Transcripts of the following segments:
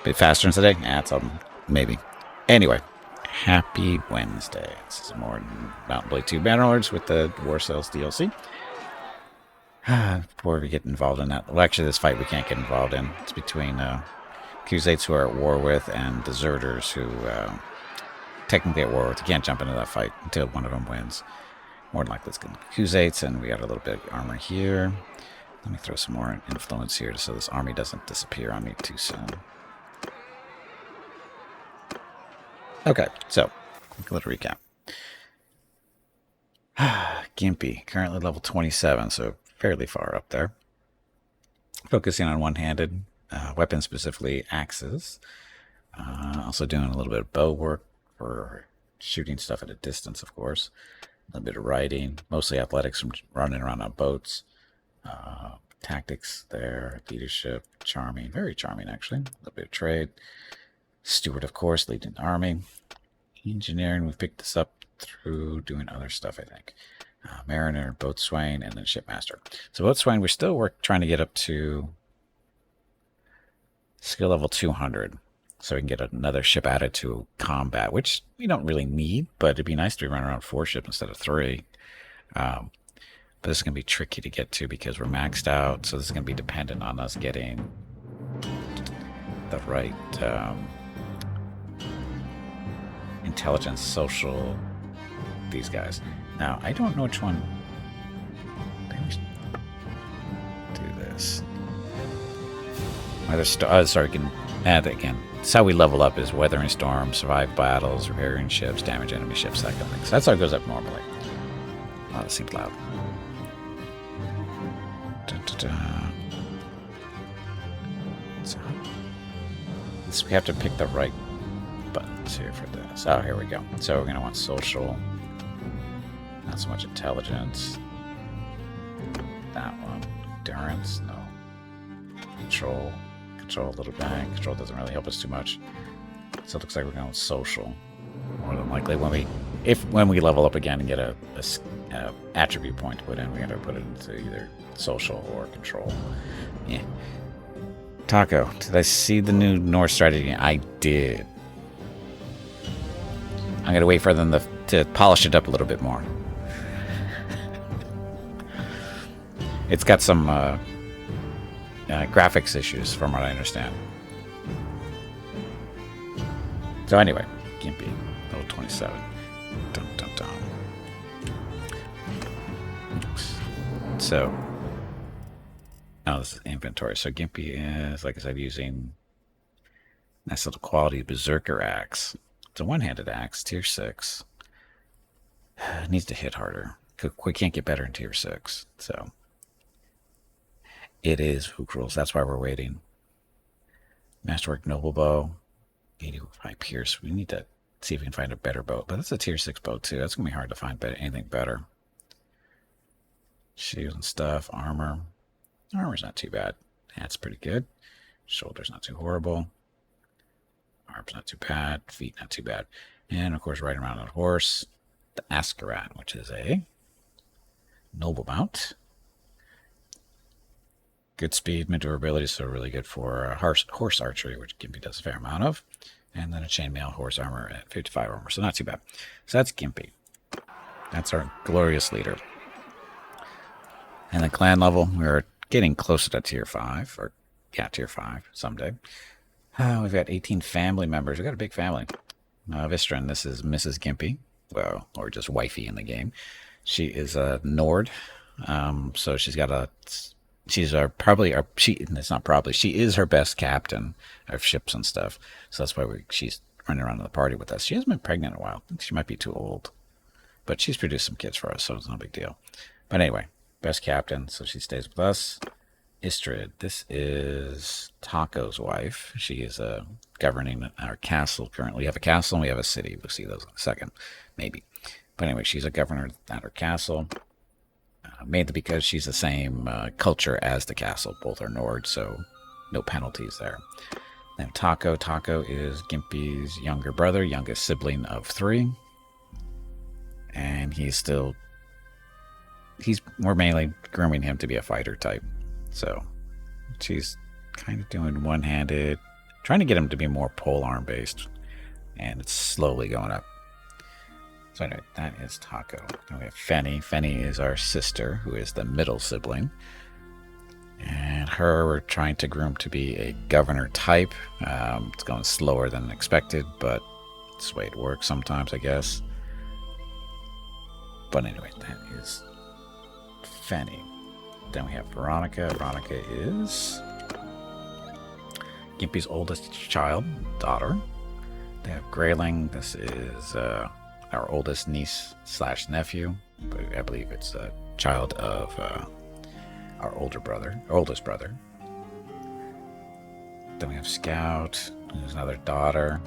bit faster than today? Yeah, it's maybe. Anyway, happy Wednesday. This is more Mountain Blade 2 Bannerlords with the War Sales DLC. Before we get involved in that, well, actually, this fight we can't get involved in. It's between Khuzaits who are at war with and deserters who technically at war with. You can't jump into that fight until one of them wins. More than likely, it's going to be Khuzaits, and we got a little bit of armor here. Let me throw some more influence here so this army doesn't disappear on me too soon. Okay, so quick little recap. Gimpy, currently level 27, so fairly far up there. Focusing on one-handed weapons, specifically axes. Also doing a little bit of bow work for shooting stuff at a distance, of course. A little bit of riding, mostly athletics from running around on boats. Tactics there, leadership, charming, very charming actually. A little bit of trade. Steward, of course, leading the army. Engineering, we've picked this up through doing other stuff, I think. Mariner, boatswain, and then shipmaster. So boatswain, we're still trying to get up to skill level 200. So we can get another ship added to combat, which we don't really need, but it'd be nice to be running around 4 ships instead of 3. But this is going to be tricky to get to because we're maxed out, so this is going to be dependent on us getting the right intelligence, social, these guys. Now, I don't know which one. Maybe we should do this. Sorry, we can add it again. That's how we level up, is weathering storms, survive battles, repairing ships, damage enemy ships, that kind of thing. So that's how it goes up normally. Oh, that seems loud. So we have to pick the right buttons here for this. Oh, here we go. So we're going to want social. Not so much intelligence. That one. Endurance. No. Control. Control a little bit. Control doesn't really help us too much. So it looks like we're going with social. More than likely, when we level up again and get a attribute point to put in, we got to put it into either social or control. Yeah. Taco, did I see the new North strategy? I did. I'm going to wait for them to polish it up a little bit more. It's got some graphics issues, from what I understand. So anyway, Gimpy, level 27. Dum, dum, dum. So, oh, this is inventory. So Gimpy is, like I said, using nice little quality Berserker axe. It's a one-handed axe, tier 6. It needs to hit harder. We can't get better in tier 6, so it is Hook rules. That's why we're waiting. Masterwork Noble Bow, 85 Pierce. We need to see if we can find a better bow, but that's a tier 6 bow too. That's gonna be hard to find anything better. Shield and stuff, armor. Armor's not too bad. That's pretty good. Shoulder's not too horrible. Arms not too bad. Feet not too bad. And of course, riding around on a horse, the Askarat, which is a noble mount. Good speed, maneuverability, so really good for horse archery, which Gimpy does a fair amount of. And then a chainmail horse armor at 55 armor, so not too bad. So that's Gimpy. That's our glorious leader. And then clan level, we're getting closer to tier 5, or yeah, tier 5 someday. We've got 18 family members. We've got a big family. Vistran, this is Mrs. Gimpy, well, or just wifey in the game. She is a Nord, so she's got she is her best captain of ships and stuff. So that's why she's running around in the party with us. She hasn't been pregnant in a while. I think she might be too old, but she's produced some kids for us, so it's no big deal. But anyway, best captain, so she stays with us. Istrid, this is Taco's wife. She is governing our castle currently. We have a castle and we have a city. We'll see those in a second, maybe. But anyway, she's a governor at our castle. Mainly because she's the same culture as the castle. Both are Nord, so no penalties there. Then Taco. Taco is Gimpy's younger brother, youngest sibling of 3. And we're mainly grooming him to be a fighter type. So she's kind of doing one-handed trying to get him to be more polearm based, and it's slowly going up. So anyway, that is Taco. Then we have Fenny. Fenny is our sister, who is the middle sibling. And her, we're trying to groom to be a governor type. It's going slower than expected, but it's the way it works sometimes, I guess. But anyway, that is Fenny. Then we have Veronica. Veronica is Gimpy's oldest child, daughter. They have Grayling. This is our oldest niece / nephew, but I believe it's a child of our oldest brother. Then we have Scout, who's another daughter.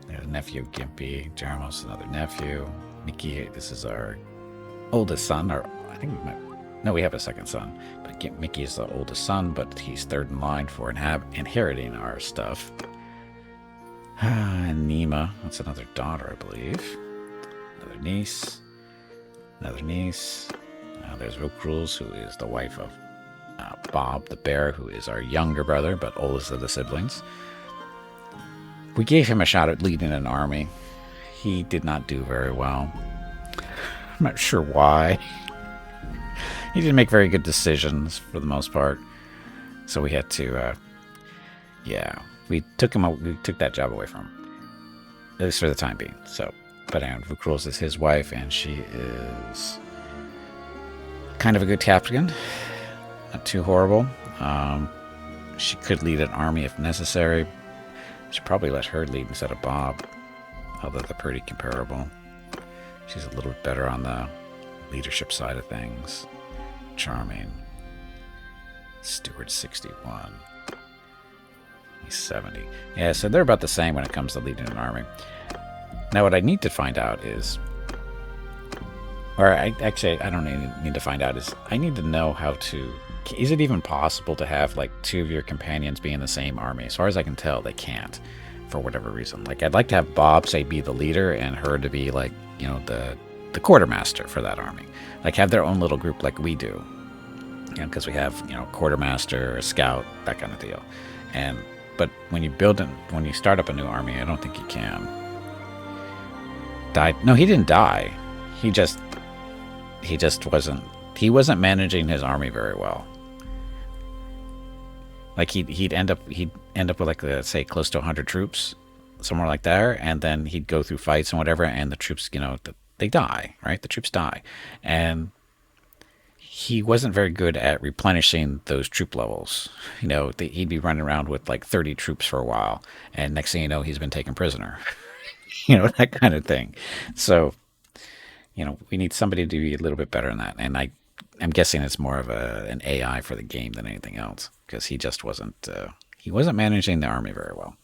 There's a nephew, Gimpy. Jeremos, another nephew. Mickey, this is our oldest son, or I think we have a second son, but Mickey is the oldest son, but he's third in line for inheriting our stuff. And Nima, that's another daughter, I believe. Another niece. There's Rules, who is the wife of Bob the bear, who is our younger brother, but oldest of the siblings. We gave him a shot at leading an army. He did not do very well. I'm not sure why. He didn't make very good decisions for the most part. So we had to, we took that job away from him, at least for the time being. So, but Vukruls is his wife, and she is kind of a good captain, not too horrible. She could lead an army if necessary. Should probably let her lead instead of Bob, although they're pretty comparable. She's a little bit better on the leadership side of things. Charming. Stewart 61. He's 70. Yeah, so they're about the same when it comes to leading an army. Now what I need to find out is, or I don't need to find out, is I need to know how to, is it even possible to have like two of your companions be in the same army? As far as I can tell, they can't, for whatever reason. Like, I'd like to have Bob, say, be the leader, and her to be like, you know, the quartermaster for that army. Like, have their own little group like we do. You know, because we have, you know, quartermaster, a scout, that kind of deal. But when you start up a new army, I don't think you can. Died? No, he didn't die. He wasn't managing his army very well. Like, he'd end up with, like, say, close to 100 troops, somewhere like there, and then he'd go through fights and whatever, and the troops, you know, they die, right? The troops die. And he wasn't very good at replenishing those troop levels. You know, he'd be running around with like 30 troops for a while, and next thing you know, he's been taken prisoner. You know, that kind of thing. So, you know, we need somebody to be a little bit better than that. And I'm guessing it's more of an AI for the game than anything else, because he just wasn't managing the army very well.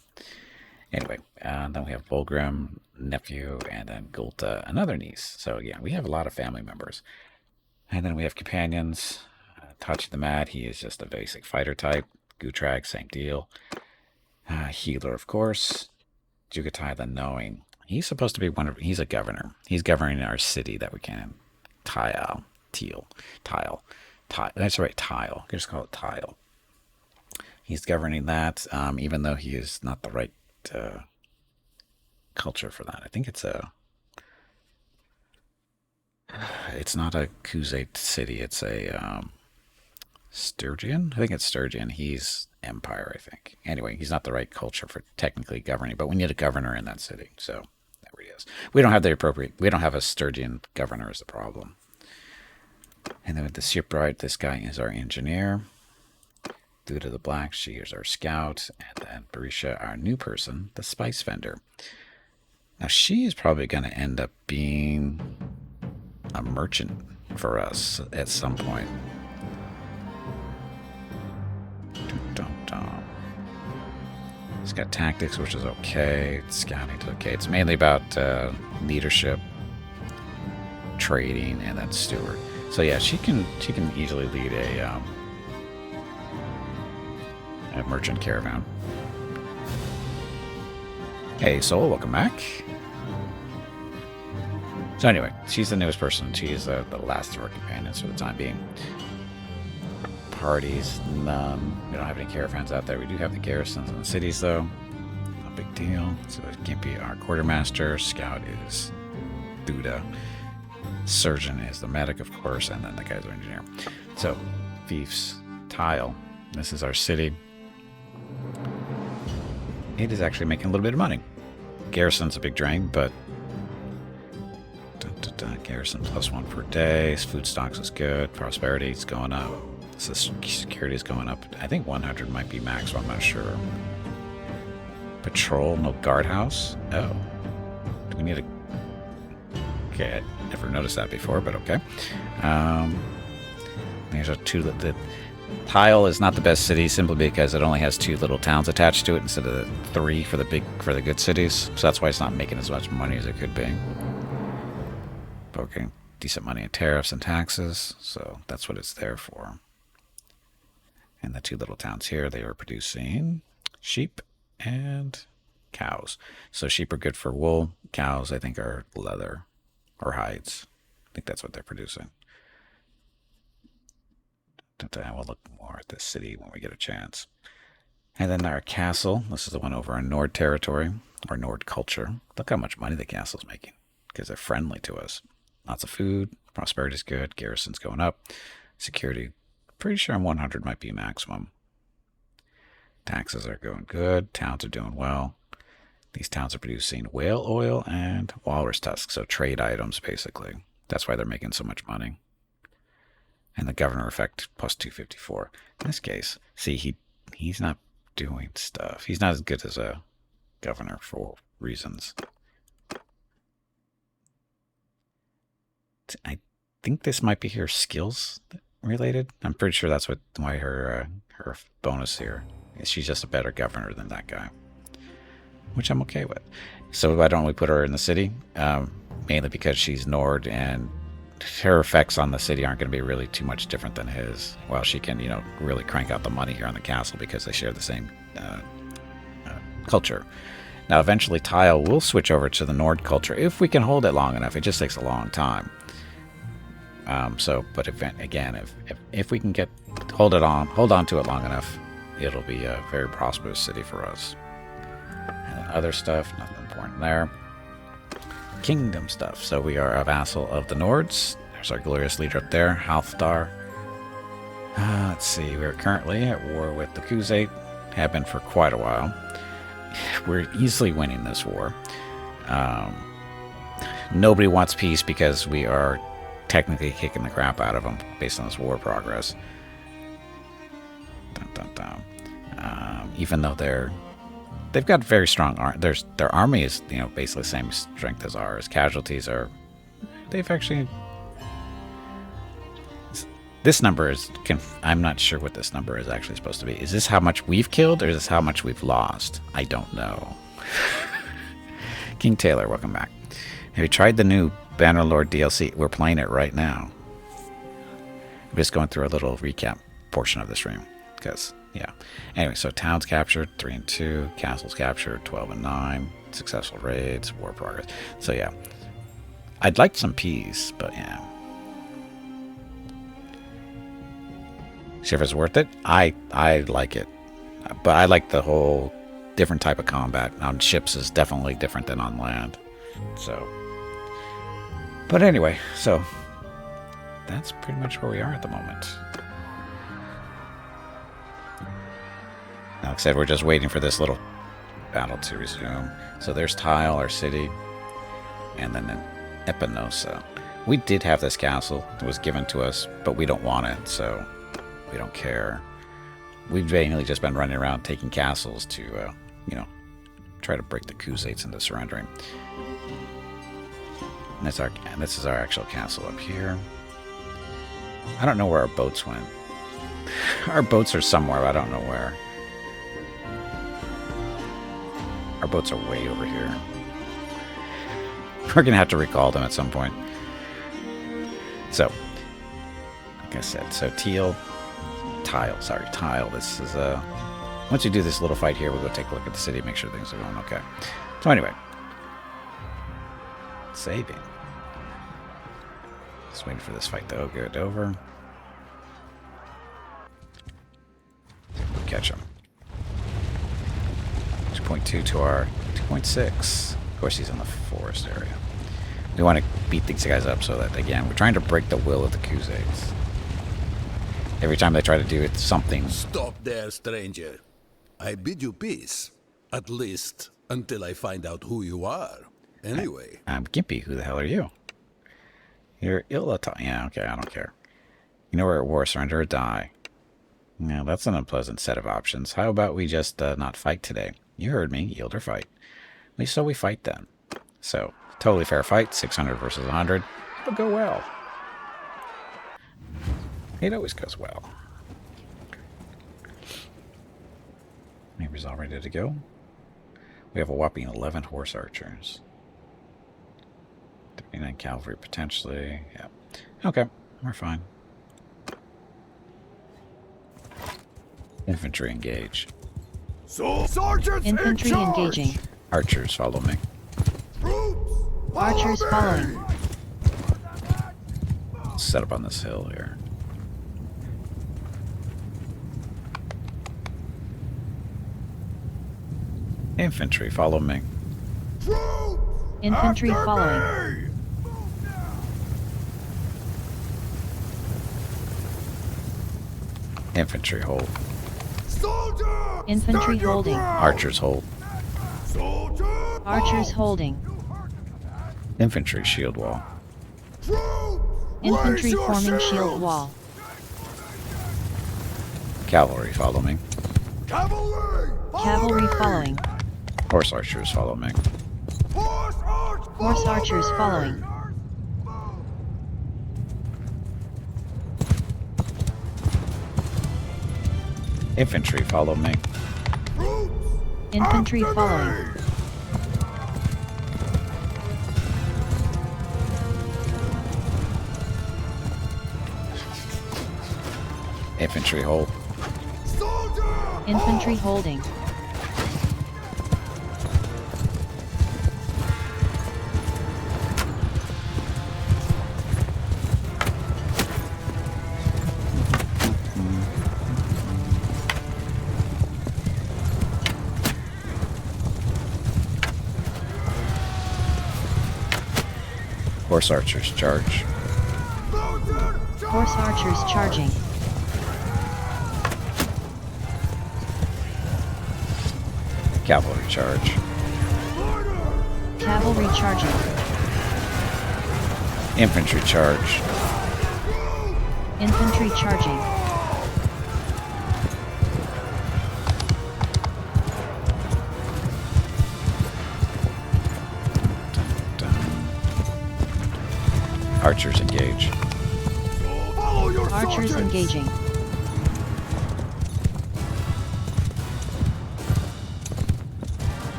Anyway, then we have Volgrim, nephew, and then Gulta, another niece. So yeah, we have a lot of family members. And then we have companions. Touch the Mad, he is just a basic fighter type. Gutrag, same deal. Healer, of course. Jugatai, the Knowing. He's supposed to be he's a governor. He's governing our city that we can. Tyal. That's right, Tyal. Just call it Tyal. He's governing that, even though he is not the right culture for that. I think it's not a Khuzait city. It's a Sturgeon? I think it's Sturgeon. He's Empire, I think. Anyway, he's not the right culture for technically governing, but we need a governor in that city. So there he is. We don't have a Sturgeon governor is the problem. And then with the shipwright, this guy is our engineer. Duda the Black, she is our scout. And then Barisha, our new person, the spice vendor. Now she is probably going to end up being a merchant for us at some point. It's got tactics, which is okay. Scouting is okay. It's mainly about leadership, trading, and then steward. So yeah, she can easily lead a merchant caravan. Hey, Soul, welcome back. So anyway, she's the newest person. She is the last of our companions for the time being. parties, none. We don't have any caravans out there. We do have the garrisons in the cities, though. No big deal. So Gimpy, our quartermaster. Scout is Duda. Surgeon is the medic, of course, and then the guy's our engineer. So, fiefs, Tyal. This is our city. It is actually making a little bit of money. Garrison's a big drain, but garrison +1 per day. Food stocks is good. Prosperity is going up. So security is going up. I think 100 might be max, but I'm not sure. Patrol, no guardhouse. Oh, do we need a? Okay, I never noticed that before, but okay. There's a two. The Tyal is not the best city simply because it only has 2 little towns attached to it instead of the 3 for the good cities. So that's why it's not making as much money as it could be. Okay, decent money in tariffs and taxes, so that's what it's there for. And the 2 little towns here, they are producing sheep and cows. So sheep are good for wool. Cows, I think, are leather or hides. I think that's what they're producing. We'll look more at this city when we get a chance. And then our castle. This is the one over in Nord territory, or Nord culture. Look how much money the castle's making, because they're friendly to us. Lots of food. Prosperity's good. Garrison's going up. Security, pretty sure 100 might be maximum. Taxes are going good. Towns are doing well. These towns are producing whale oil and walrus tusks, so trade items, basically. That's why they're making so much money. And the governor effect +254. In this case, see, he's not doing stuff. He's not as good as a governor for reasons. I think this might be her skills related. I'm pretty sure that's why her bonus here is. She's just a better governor than that guy, which I'm okay with. So why don't we put her in the city? Mainly because she's Nord, and her effects on the city aren't going to be really too much different than his. While she can, really crank out the money here on the castle because they share the same culture. Now, eventually, Tyal will switch over to the Nord culture if we can hold it long enough. It just takes a long time. But if we can hold on to it long enough, it'll be a very prosperous city for us. And then other stuff, nothing important there. Kingdom stuff. So we are a vassal of the Nords. There's our glorious leader up there, Halfdar. Let's see. We're currently at war with the Khuzait. Have been for quite a while. We're easily winning this war. Nobody wants peace because we are technically kicking the crap out of them based on this war progress. Even though they've got very strong their army is basically the same strength as ours. Casualties are they've actually this number is I'm not sure what this number is actually supposed to be. Is this how much we've killed or is this how much we've lost? I don't know. King Taylor, welcome back. Have you tried the new Bannerlord DLC? We're playing it right now. I'm just going through a little recap portion of the stream because yeah. Anyway, so towns captured 3 and 2, castles captured 12 and 9, successful raids, war progress. So yeah, I'd like some peace, but yeah. See if it's worth it. I like it, but I like the whole different type of combat on ships is definitely different than on land. So, but anyway, so that's pretty much where we are at the moment. Like I said, we're just waiting for this little battle to resume. So there's Tyal, our city, and then Epinosa. We did have this castle. It was given to us, but we don't want it, so we don't care. We've mainly just been running around taking castles to, try to break the Khuzaites into surrendering. And this is our actual castle up here. I don't know where our boats went. Our boats are somewhere, but I don't know where. Our boats are way over here. We're going to have to recall them at some point. So, like I said, so Tyal, this is, once you do this little fight here, we'll go take a look at the city, make sure things are going okay. So anyway, saving. Just waiting for this fight to get over. catch him. 2.2 to our 2.6. Of course, he's in the forest area. We want to beat these guys up so that, again, we're trying to break the will of the Khuzaits. Every time they try to do it, something... Stop there, stranger. I bid you peace. At least, until I find out who you are. Anyway. I'm Gimpy. Who the hell are you? You're ill-attired. Yeah, okay, I don't care. You know we're at war. Surrender or die. Now, that's an unpleasant set of options. How about we just not fight today? You heard me. Yield or fight. At least so we fight then. So, totally fair fight. 600 versus 100. It'll go well. It always goes well. Neighbors all ready to go. We have a whopping 11 horse archers. 39 cavalry potentially. Yeah. Okay, we're fine. Infantry engage. Sergeants Infantry engaging. Archers follow me. Archers following. Set up on this hill here. Infantry follow me. Infantry following. Infantry hold. Infantry holding. Archers hold. Archers holding. Infantry shield wall. Infantry forming shield wall. Cavalry follow me. Cavalry following. Horse archers follow me. Horse archers following. Infantry follow me. Infantry following. Infantry hold. Infantry holding. Horse archers charge. Horse archers charging. Cavalry charge. Cavalry charging. Infantry charge. Infantry charging. Archers engage. Archers engaging.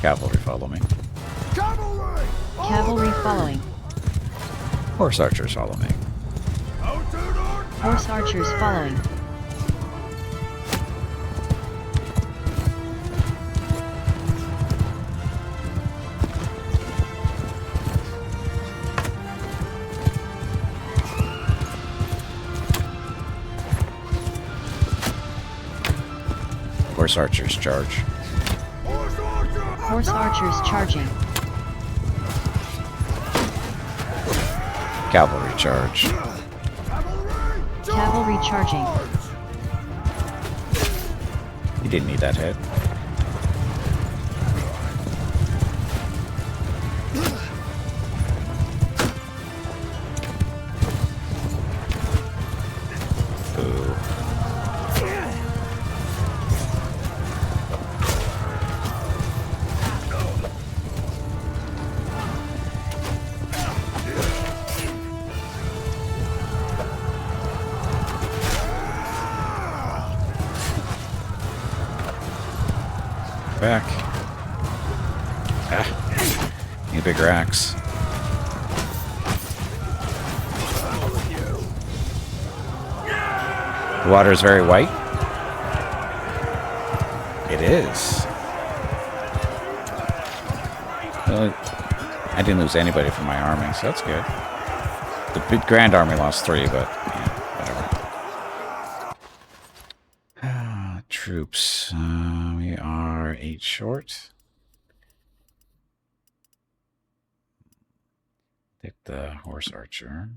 Cavalry follow me. Cavalry following. Horse archers follow me. Horse archers following. Horse archers charge. Horse archers charging. Cavalry charge. Cavalry charging. You didn't need that hit. Boo. Back. Ah. Need a bigger axe. The water is very white. It is. Well, I didn't lose anybody from my army, so that's good. The big Grand Army lost 3, but yeah, whatever. Troops. We are 8 short. Take the horse archer.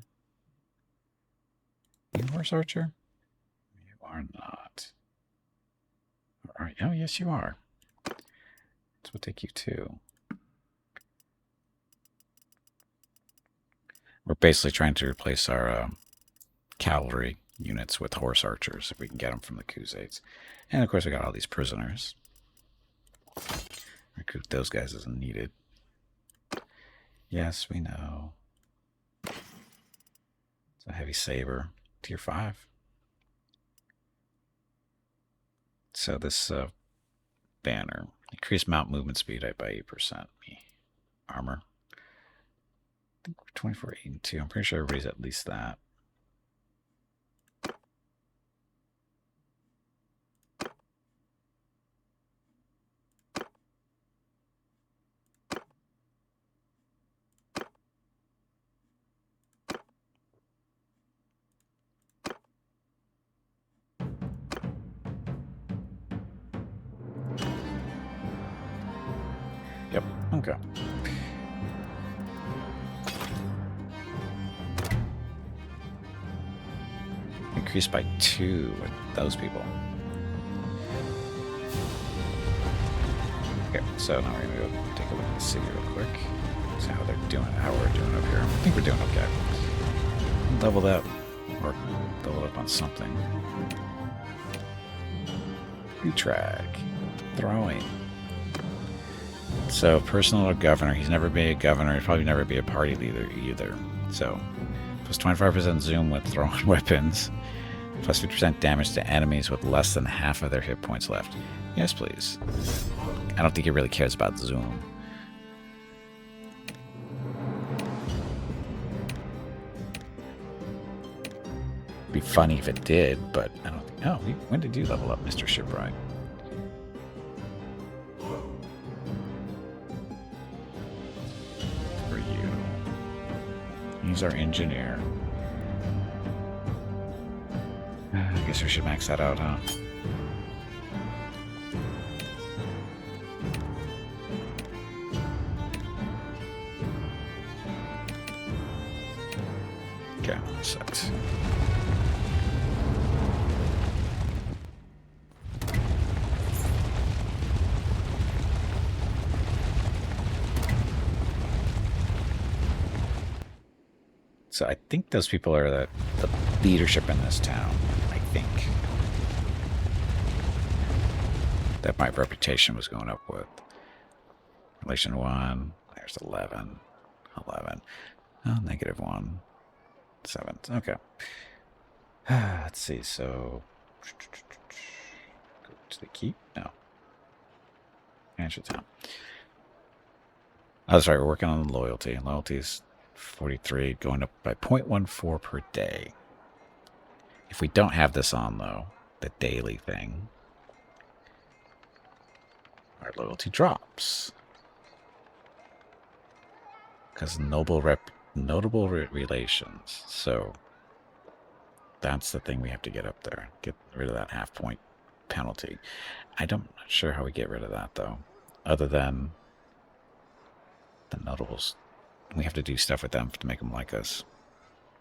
You horse archer? You are not. Oh, yes, you are. This will take you 2. We're basically trying to replace our cavalry units with horse archers if we can get them from the Khuzaits. And of course, we got all these prisoners. Recruit those guys as needed. Yes, we know. It's a heavy saber, tier 5. So this banner increased mount movement speed by 8%. Armor. I think we're 24, 8, and 2. I'm pretty sure everybody's at least that. Yep, okay. Increased by 2 with those people. Okay, so now we're gonna go take a look at the city real quick. See how they're doing, how we're doing up here. I think we're doing okay. Level that, or level up on something. Retrack. Throwing. So, personal or governor. He's never been a governor. He'll probably never be a party leader either. So, plus 25% zoom with throwing weapons. Plus 50% damage to enemies with less than half of their hit points left. Yes, please. I don't think he really cares about zoom. It'd be funny if it did, but I don't think... Oh, when did you level up, Mr. Shipwright? For you. He's our engineer. I guess we should max that out, huh? Okay, sucks. So I think those people are the leadership in this town. I think that my reputation was going up with. Relation 1. There's 11. 11. Oh, -1. 7. Okay. Let's see. So go to the keep. No. Answer town. Oh, that's right. We're working on loyalty. Loyalty is 43, going up by 0.14 per day. If we don't have this on, though, the daily thing, our loyalty drops. Because notable relations. So that's the thing we have to get up there. Get rid of that half-point penalty. I'm not sure how we get rid of that, though. Other than the notables. We have to do stuff with them to make them like us.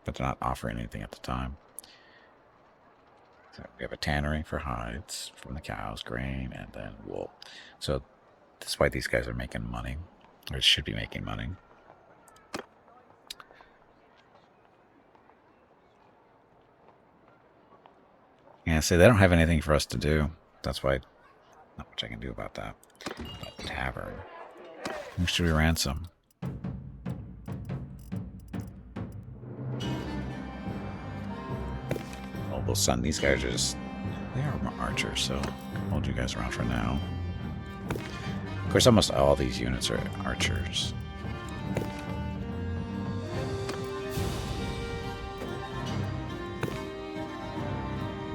But they're not offering anything at the time. So we have a tannery for hides from the cows, grain, and then wool. So that's why these guys are making money. Or should be making money. Yeah, see, they don't have anything for us to do. That's why not much I can do about that. But tavern. Who should we ransom? Oh, we'll send these guys just... They are archers, so I'll hold you guys around for now. Of course, almost all these units are archers.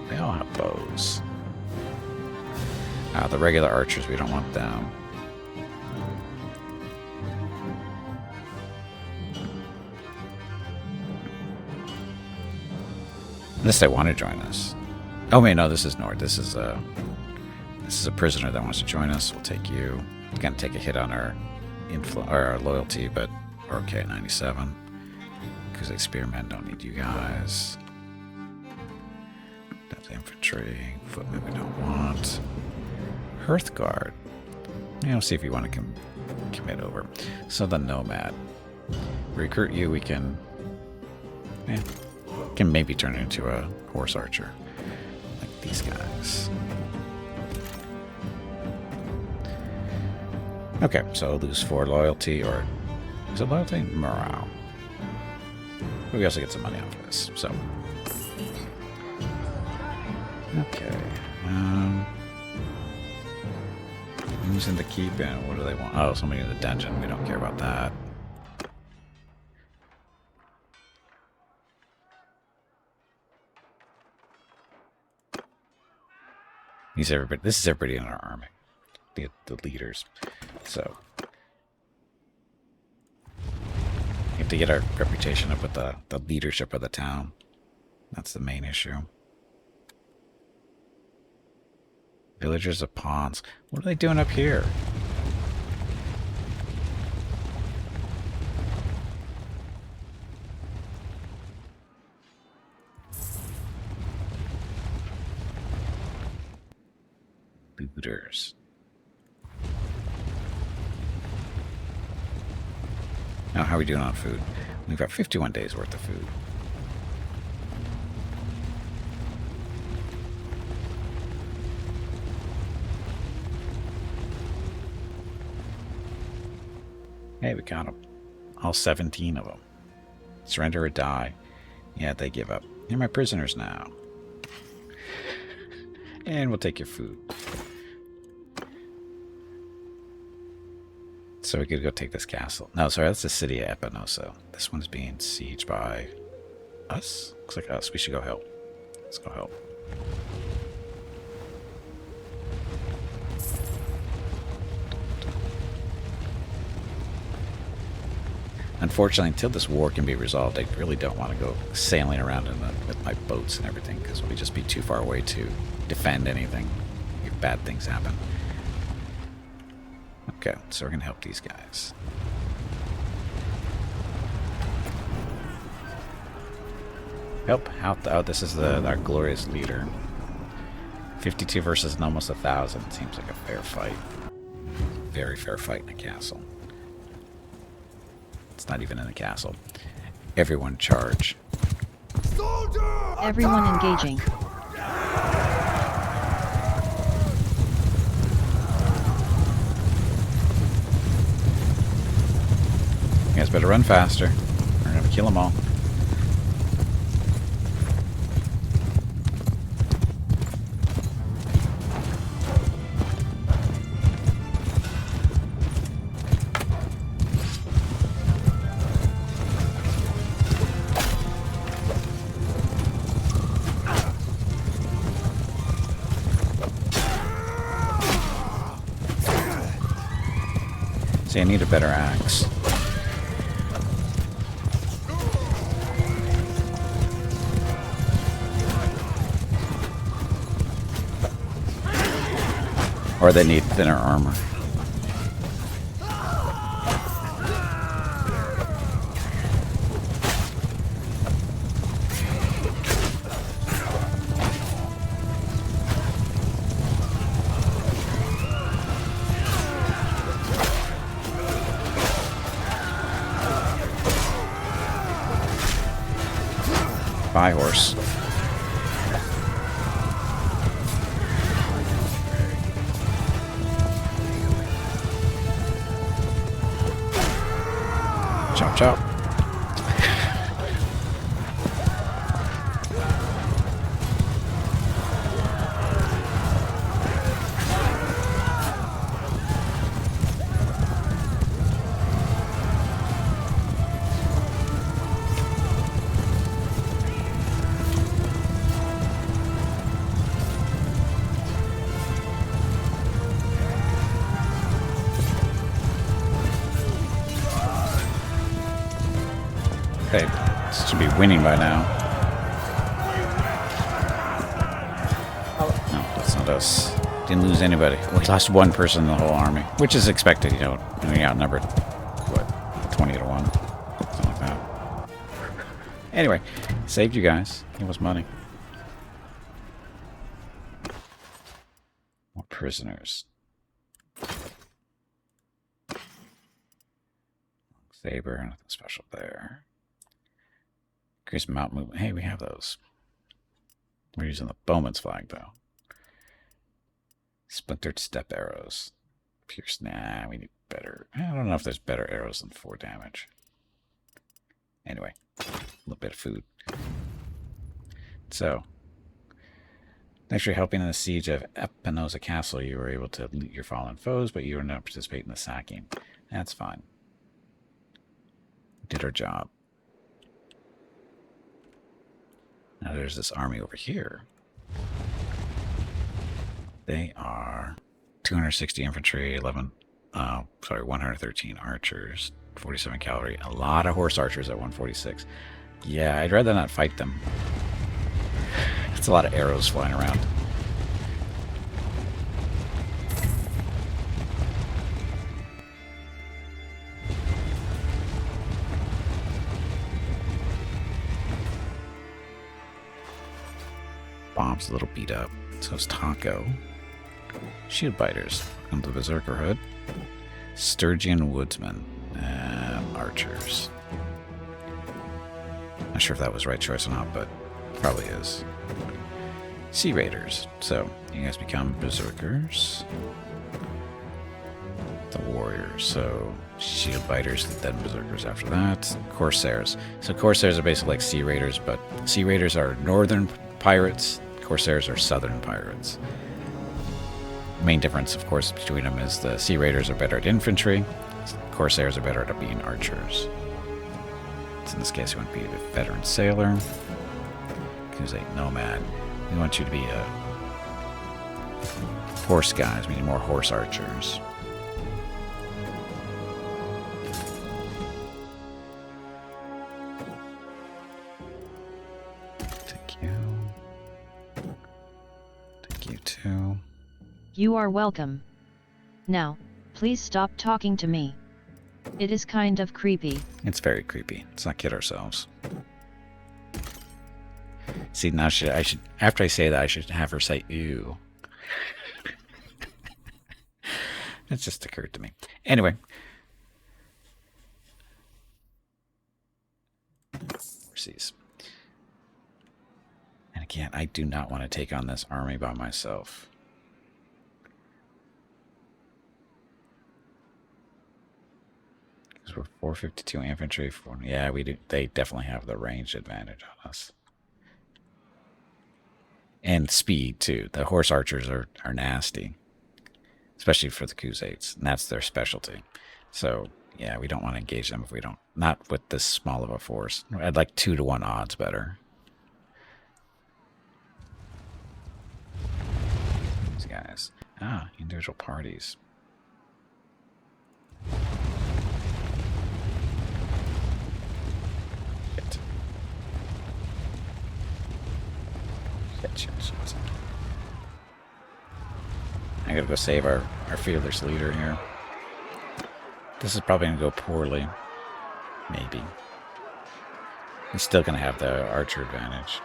They all have bows. The regular archers, we don't want them. Unless they want to join us. Oh wait, no, this is Nord. This is This is a prisoner that wants to join us. We'll take you. We're going to take a hit on our our loyalty, but we're okay at 97. Khuzait spearmen, don't need you guys. That's infantry. Footmen we don't want. Hearthguard. Yeah, we'll see if you want to commit over. So the nomad. Recruit you, we can maybe turn it into a horse archer. Like these guys. Okay, so lose 4 loyalty, or is it loyalty? Morale. We also get some money off of this, so. Okay. Who's in the keep and what do they want? Oh, somebody in the dungeon. We don't care about that. This is everybody in our army. The leaders. So we have to get our reputation up with the leadership of the town. That's the main issue. Villagers of pawns. What are they doing up here? Looters. Now, how are we doing on food? We've got 51 days worth of food. Hey, we got them. All 17 of them. Surrender or die. Yeah, they give up. You're my prisoners now. And we'll take your food. So we could go take this castle. No, sorry, that's the city of Epinosa. This one's being sieged by us? Looks like us. We should go help. Let's go help. Unfortunately, until this war can be resolved, I really don't want to go sailing around with my boats and everything, because we'd just be too far away to defend anything if bad things happen. Okay, so we're going to help these guys. Help out. Oh, this is our glorious leader. 52 versus almost 1,000. Seems like a fair fight. Very fair fight in a castle. It's not even in the castle. Everyone charge. Soldier! Everyone engaging. You guys better run faster. We're gonna kill them all. See, I need a better axe. Or they need thinner armor. Bye, horse. Chop, chop. Okay, this should be winning by now. No, that's not us. Didn't lose anybody. We lost one person in the whole army, which is expected, you know. We outnumbered, what, 20 to 1? Something like that. Anyway, saved you guys. It was money. More prisoners. Saber, nothing special there. Increase mount movement. Hey, we have those. We're using the bowman's flag, though. Splintered step arrows. Pierce. Nah, we need better. I don't know if there's better arrows than 4 damage. Anyway, a little bit of food. So, thanks for helping in the siege of Epinosa Castle. You were able to loot your fallen foes, but you were not participate in the sacking. That's fine. We did our job. Now there's this army over here. They are 260 infantry, 113 archers, 47 cavalry, a lot of horse archers at 146. Yeah, I'd rather not fight them. It's a lot of arrows flying around. Bob's a little beat up. So it's Taco. Shield biters. Come to the Berserker Hood. Sturgeon Woodsman. Archers. Not sure if that was the right choice or not, but probably is. Sea Raiders. So you guys become Berserkers. The Warriors. So Shield biters, then Berserkers after that. Corsairs. So Corsairs are basically like Sea Raiders, but Sea Raiders are northern pirates. Corsairs are southern pirates. Main difference, of course, between them is the Sea Raiders are better at infantry. Corsairs are better at being archers. So in this case, you want to be a veteran sailor. Khuzait nomad. We want you to be a horse guys. We need more horse archers. Take you. Take you too. You are welcome. Now, please stop talking to me. It is kind of creepy. It's very creepy. Let's not kid ourselves. See, now I should after I say that, I should have her say "ew." It just occurred to me. Anyway. Overseas. And again, I do not want to take on this army by myself. Because we're 452 infantry. Yeah, we do. They definitely have the range advantage on us. And speed, too. The horse archers are nasty. Especially for the Khuzaits. And that's their specialty. So, yeah, we don't want to engage them if we don't. Not with this small of a force. I'd like 2 to 1 odds better. These guys. Ah, individual parties. I gotta go save our fearless leader here. This is probably gonna go poorly. Maybe. He's still gonna have the archer advantage.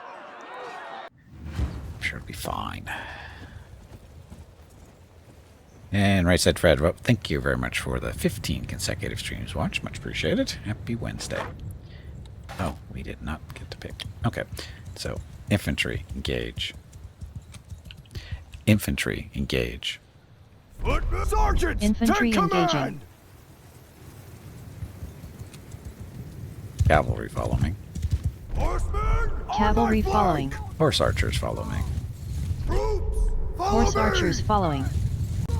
I'm sure it'll be fine. And Right Said Fred, well, thank you very much for the 15 consecutive streams watched. Much appreciated. Happy Wednesday. Oh, we did not get to pick. Okay, so infantry, engage. Infantry, engage. Sergeants, Infantry take engaging. command! Cavalry, follow me. Horsemen, on Cavalry my following. flank! Horse archers, follow me. Troops, follow Horse me! archers following.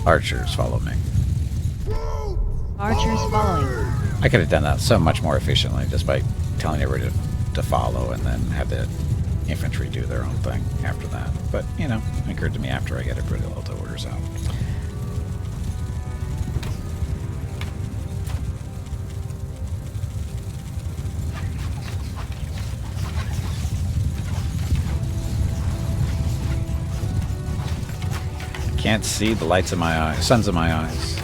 Archers, follow me. Troops, Archers following. I could have done that so much more efficiently just by telling everybody to follow and then have the infantry do their own thing after that. But, you know, it occurred to me after I get everybody all the orders out. can't see the lights in my eyes, suns in my eyes.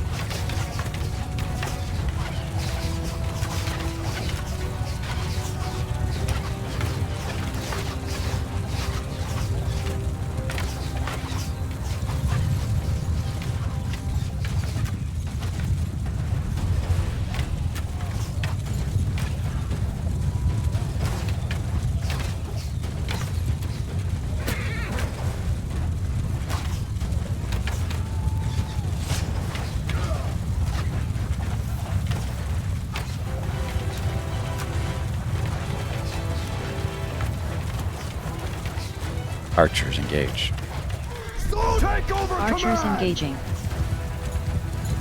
Archers engage. Take over Archers command. engaging.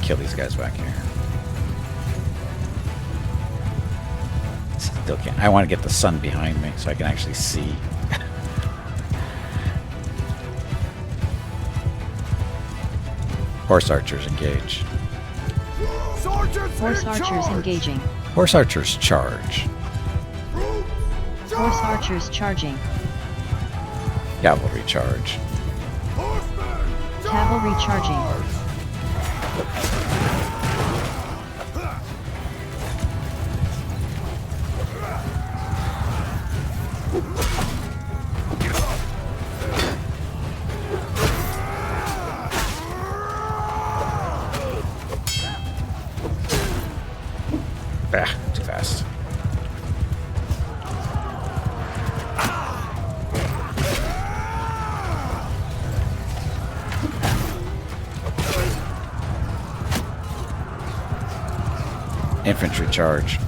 Kill these guys back here. Still can't. I want to get the sun behind me so I can actually see. Horse archers engage. Sergeants Horse in archers charge. engaging. Horse archers charge. Troops, Horse charge. archers charging. Cavalry charge. Horsemen, Cavalry charging. Ah, too fast. Infantry charge.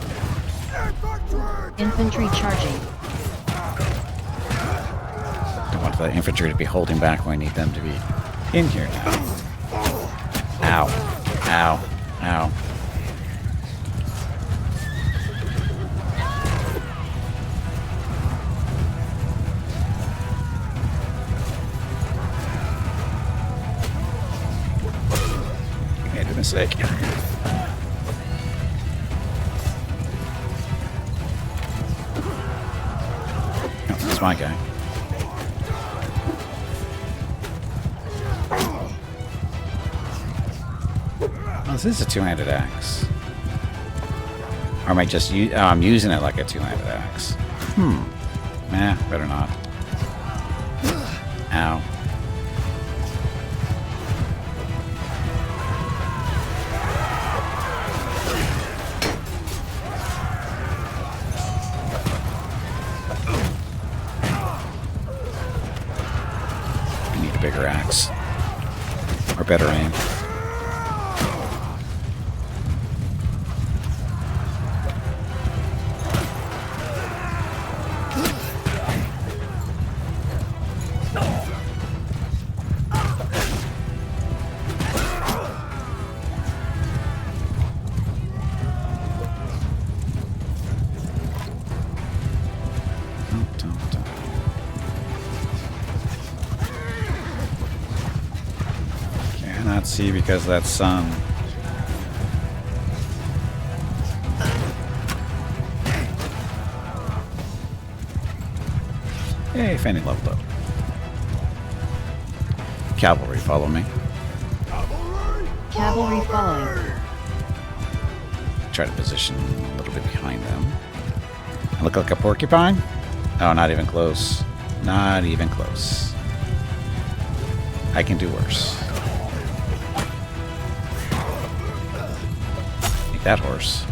Infantry charging. I want the infantry to be holding back when I need them to be in here now. Ow. Ow. Ow. I made a mistake. Oh, that's my guy. Oh, this is a two-handed axe. Or am I just I'm using it like a two-handed axe? Nah, better not. Ow. I need a bigger axe. Or better aim. Cannot see because of that sun. Hey, Fenny leveled up. Cavalry, follow me. Cavalry following. Try to position a little bit behind them. I look like a porcupine? Oh, not even close. Not even close. I can do worse. Take that horse.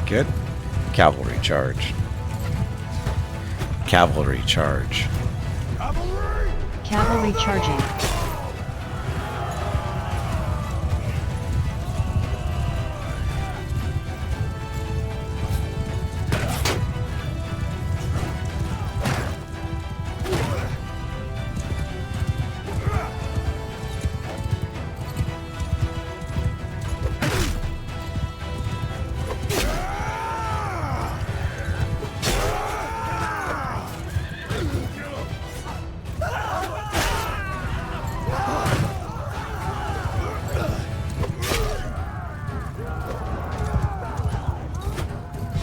Good. Cavalry charge. Cavalry charge. Cavalry charging.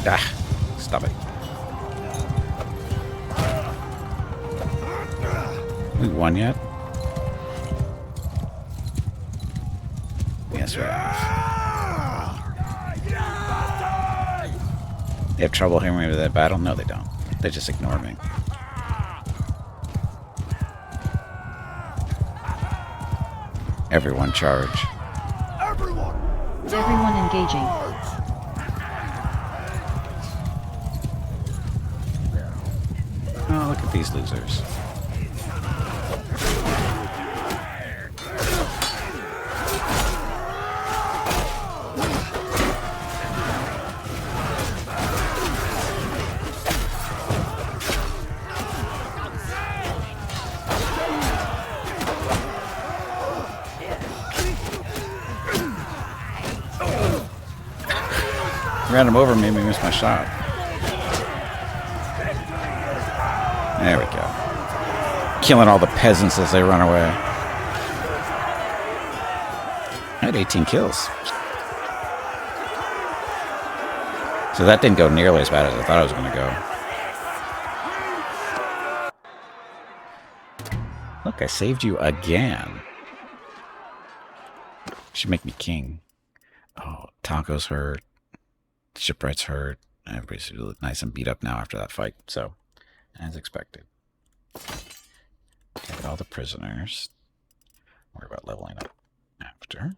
Ah, stop it. won yet? Yes, we have. They have trouble hearing me with that battle? No, they don't. They just ignore me. Everyone charge. Everyone engaging. Oh, look at these losers. Ran him over, made me miss my shot. There we go. Killing all the peasants as they run away. I had 18 kills. So that didn't go nearly as bad as I thought it was going to go. Look, I saved you again. Should make me king. Oh, Taco's hurt. Shipwright's hurt. Everybody's really nice and beat up now after that fight. So, as expected. Get all the prisoners. Worry about leveling up after.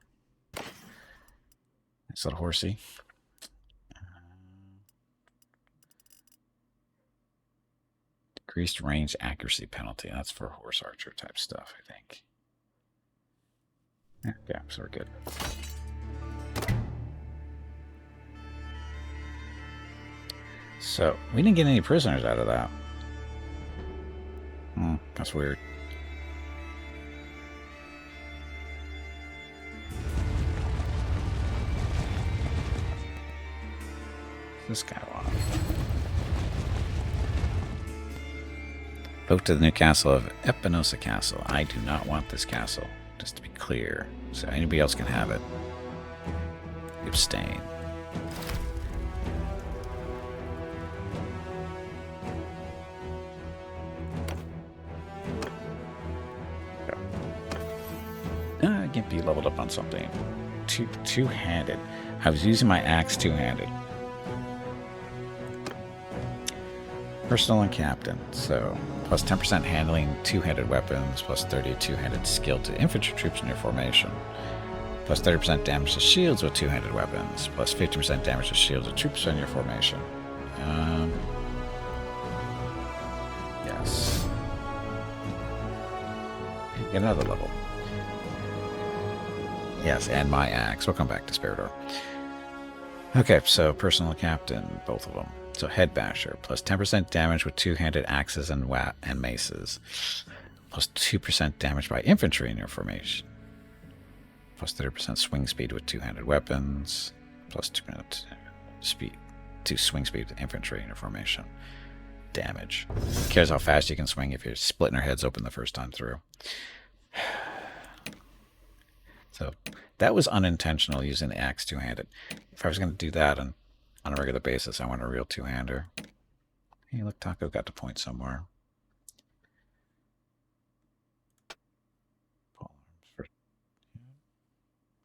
Nice little horsey. Decreased range accuracy penalty. That's for horse archer type stuff, I think. Yeah, so we're good. So, we didn't get any prisoners out of that. That's weird. This guy want. Vote to the new castle of Epinosa Castle. I do not want this castle, just to be clear. So anybody else can have it. Abstain. Gimpy leveled up on something. Two-handed. I was using my axe two-handed. Personal and captain. So, plus 10% handling two-handed weapons, plus 30 two-handed skill to infantry troops in your formation. Plus 30% damage to shields with two-handed weapons. Plus 50% damage to shields with troops in your formation. Yes. Get another level. Yes, and my axe. We'll come back to Spiridor. Okay, so personal captain, both of them. So head basher, plus 10% damage with two-handed axes and maces. Plus 2% damage by infantry in your formation. Plus 30% swing speed with two-handed weapons. Plus 2% speed to swing speed with infantry in your formation. Damage. Who cares how fast you can swing if you're splitting their heads open the first time through. So that was unintentional using the axe two-handed. If I was going to do that on a regular basis, I want a real two-hander. Hey, look, Taco got the point somewhere.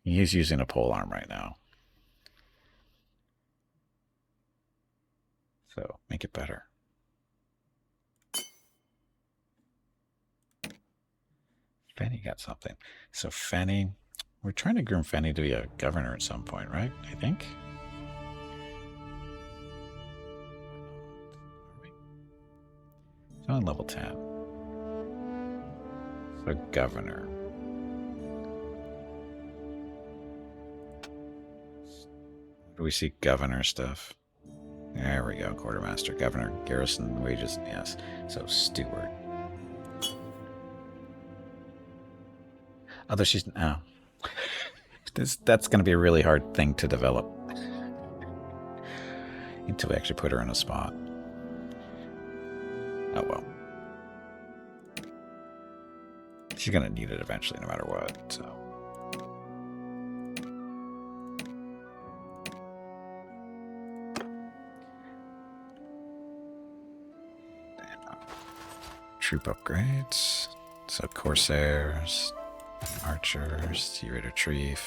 He's using a pole arm right now. So make it better. Fenny got something. So Fenny... We're trying to groom Fenny to be a governor at some point, right? I think. So on level 10. So governor. Do we see governor stuff? There we go. Quartermaster, governor, garrison, wages, yes. So steward. Although she's... Oh. That's going to be a really hard thing to develop until we actually put her in a spot. Oh well. She's going to need it eventually no matter what, so. Troop upgrades. So Corsairs, Archers, Sea Retrieve,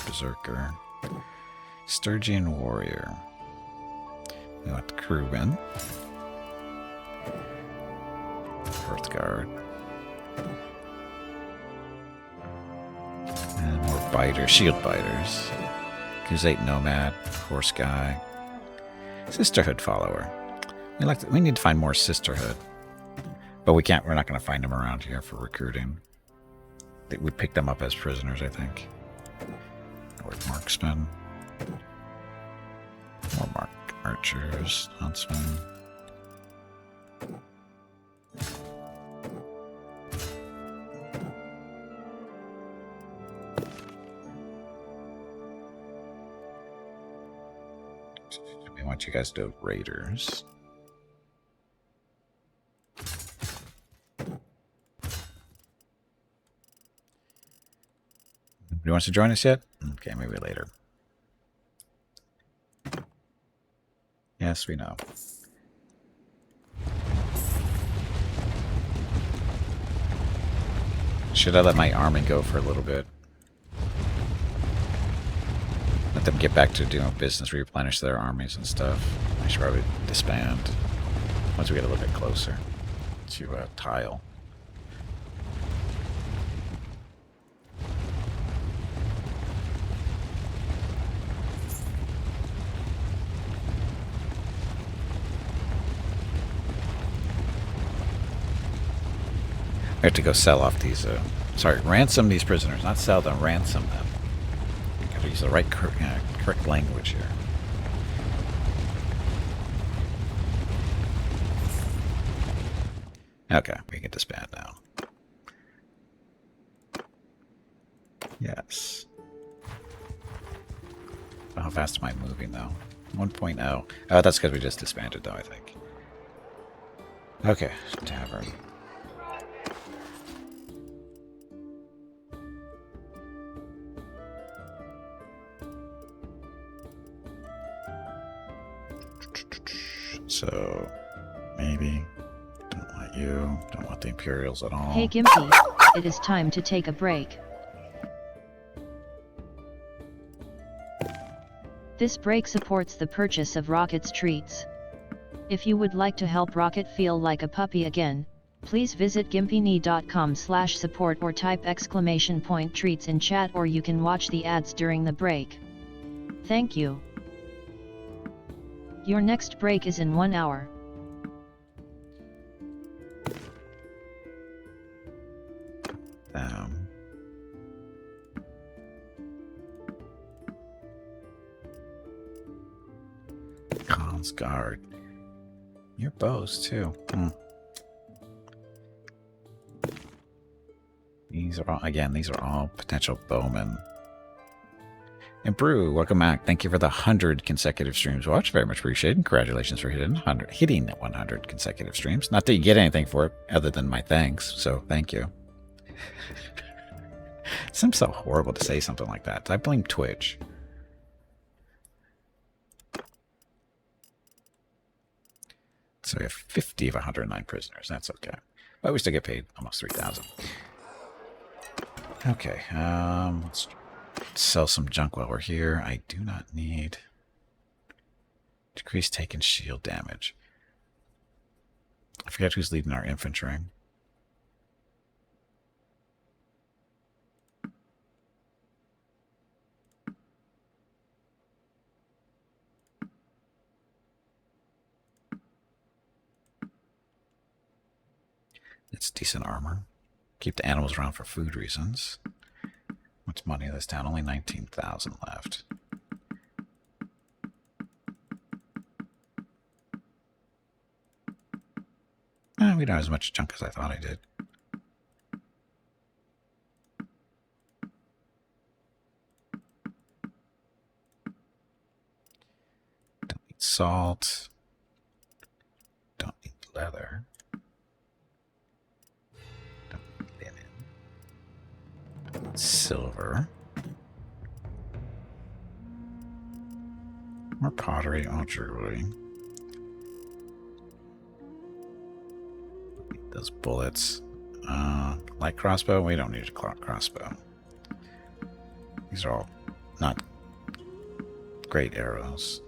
Berserker, Sturgian Warrior. We want the crewmen. Earth Guard. And more biters, shield biters. Khuzait Nomad, Horse Guy. Sisterhood follower. We need to find more sisterhood. But we're not gonna find them around here for recruiting. We picked them up as prisoners, I think. Or marksmen. More mark archers, huntsmen. We want you guys to do raiders. Nobody wants to join us yet? Okay, maybe later. Yes, we know. Should I let my army go for a little bit? Let them get back to doing business, replenish their armies and stuff. I should probably disband once we get a little bit closer to Tyal. We have to go sell off these, ransom these prisoners, not sell them, ransom them. Gotta use the right correct language here. Okay, we can disband now. Yes. How fast am I moving though? 1.0. Oh, that's because we just disbanded though, I think. Okay, tavern. So, maybe. Don't want you. Don't want the Imperials at all. Hey Gimpy, it is time to take a break. This break supports the purchase of Rocket's treats. If you would like to help Rocket feel like a puppy again, please visit gimpyknee.com/support or type !treats in chat, or you can watch the ads during the break. Thank you. Your next break is in 1 hour. Khan's Guard. Your bows too. These are all potential bowmen. And Brew, welcome back. Thank you for the 100 consecutive streams watched. Very much appreciated. Congratulations for hitting 100 consecutive streams. Not that you get anything for it other than my thanks, so thank you. It seems so horrible to say something like that. I blame Twitch. So we have 50 of 109 prisoners. That's okay. But we still get paid almost 3,000. Okay, let's sell some junk while we're here. I do not need decrease taken shield damage. I forget who's leading our infantry. It's decent armor. Keep the animals around for food reasons. What's money this town? Only 19,000 left. We don't have as much junk as I thought I did. Don't need salt. Don't need leather. Silver. More pottery, all jewelry. Those bullets. Light crossbow? We don't need a crossbow. These are all not great arrows.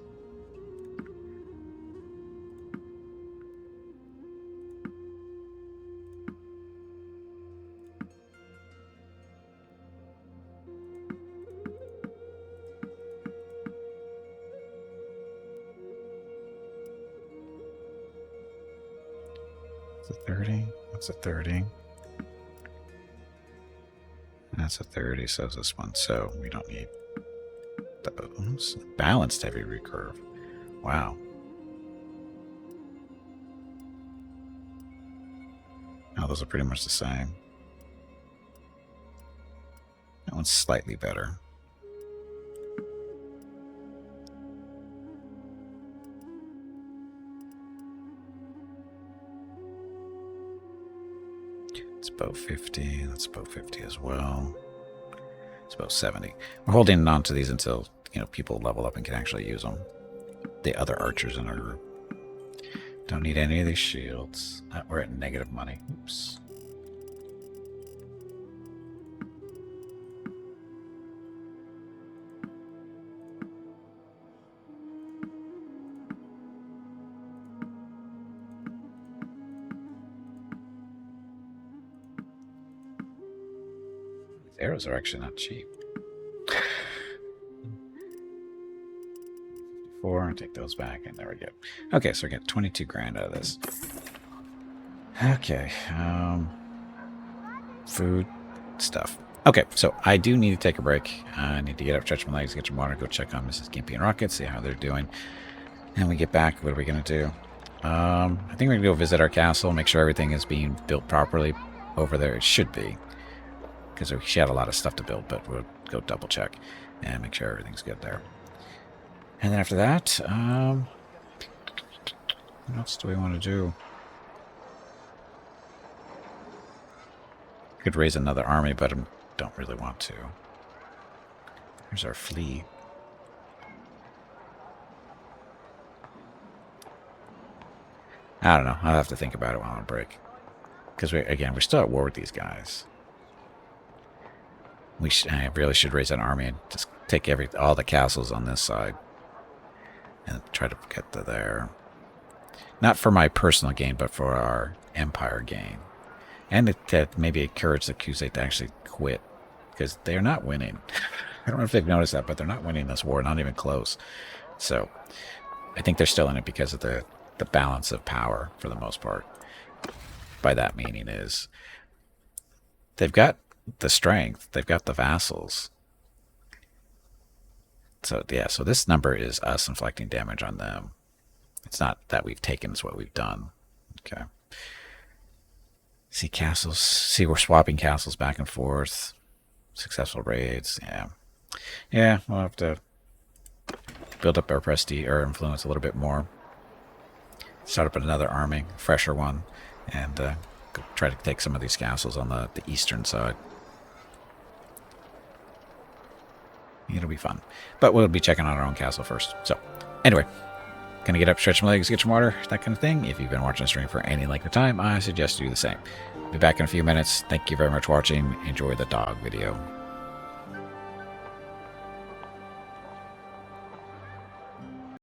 It's a 30. That's a 30. That's a 30, so is this one. So we don't need those. Balanced heavy recurve. Wow. Now those are pretty much the same. That one's slightly better. It's about 50. That's about 50 as well. It's about 70. We're holding on to these until, you know, people level up and can actually use them. The other archers in our group. Don't need any of these shields. We're at negative money. Oops. These arrows are actually not cheap. 4, and take those back, and there we go. Okay, so we get 22 grand out of this. Okay, food stuff. Okay, so I do need to take a break. I need to get up, stretch my legs, get some water, go check on Mrs. Gimpy and Rocket, see how they're doing. And we get back, what are we going to do? I think we're going to go visit our castle, make sure everything is being built properly over there. It should be, because she had a lot of stuff to build, but we'll go double check and make sure everything's good there. And then after that, what else do we want to do? Could raise another army, but I don't really want to. Here's our fleet. I don't know. I'll have to think about it while on break. Because, we're still at war with these guys. I really should raise an army and just take all the castles on this side. And try to get to there. Not for my personal gain, but for our empire gain. And to maybe encourage the Khuzait to actually quit. Because they're not winning. I don't know if they've noticed that, but they're not winning this war. Not even close. So, I think they're still in it because of the balance of power, for the most part. By that meaning is, they've got the strength. They've got the vassals. So, yeah, so this number is us inflicting damage on them. It's not that we've taken, it's what we've done. Okay. See castles. See, we're swapping castles back and forth. Successful raids. Yeah. Yeah, we'll have to build up our prestige or influence a little bit more. Start up another army, fresher one, and try to take some of these castles on the eastern side. It'll be fun. But we'll be checking out our own castle first. So, anyway, gonna get up, stretch my legs, get some water, that kind of thing. If you've been watching the stream for any length of time, I suggest you do the same. Be back in a few minutes. Thank you very much for watching. Enjoy the dog video.